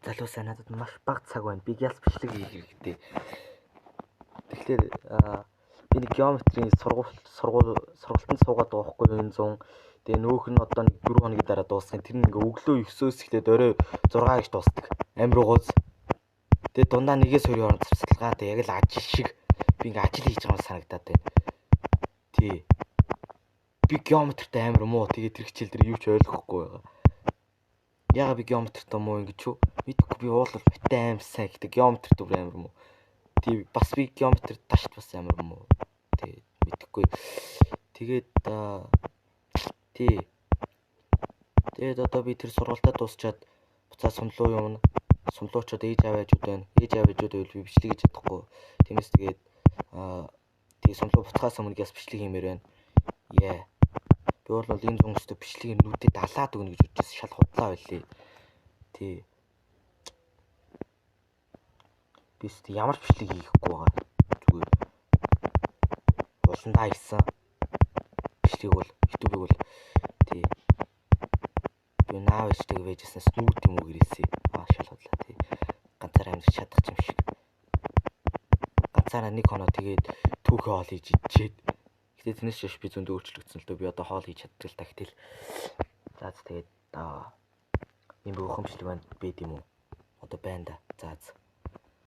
залуусаа надад маш бага цаг байна. Би гялс бичлэг хийх хэрэгтэй. Тэгэхээр би нэг геометрийн сургалтанд суугаад байгаа хгүй юу энэ 100. Тэгээ нөөх нь одоо нэг 4 хоногийн дараа дуусгах. Тэр нэг өглөө 9-өөс эхлээд орой 6 гэж дуусдаг. Амир гоц. Тэгээ дундаа нэгээс хоёрын хооронд цавцалгаа. Тэгээ яг л ажил шиг би ингээ ажил хийж байгаа санагдаад байна. Тий. Би геометртэй амир муу. Тэгээ тэр хичээл дээр юу ч ойлгохгүй байгаа. Яагаад би геометртэй муу ингэж юу? Мэдгүй би уулал битээ аим сайн гэдэг геометр дүр амир муу. Тий бас би геометр ташт бас амир муу. Тий мэдгүй. Тэгээд тий. Тэгээд одоо би тэр сургалтаа дуусчаад буцаа сумлуу юмна. Сумлуучаад ээж аваажууд байна. Ээж аваажууд байвал би бичлэг хийж чадахгүй. Тиймээс тэгээд тий сумлуу буцахаас өмнө гяс бичлэг хиймээр байна. Яа. Би бол энэ 100 өстө бичлэгийг нүдэд далаад өгнө гэж бодож шал худлаа байлээ. Тий. Би өстө ямар ч бичлэг хийхгүй байгаа. Зүгээр улсандаа ирсэн. Бичлэг бол YouTube-ыг бол тий. Би наав ичдэг байжсэн снүүд юм уу гэрээсээ. Шал худлаа тий. Ганцаараа амьд чадах юм шиг. Ганцаараа нэг хоноо тэгээд түүхээ хоол хийж идчихэд. Гэтэ тэрнээс биш би зөндөө өөрчлөгдсөн л дөө. Би одоо хоол хийж чаддаг л та гэтэл. За тэгээд ийм бохомжлог байна байд юм уу? Одоо байна да. За.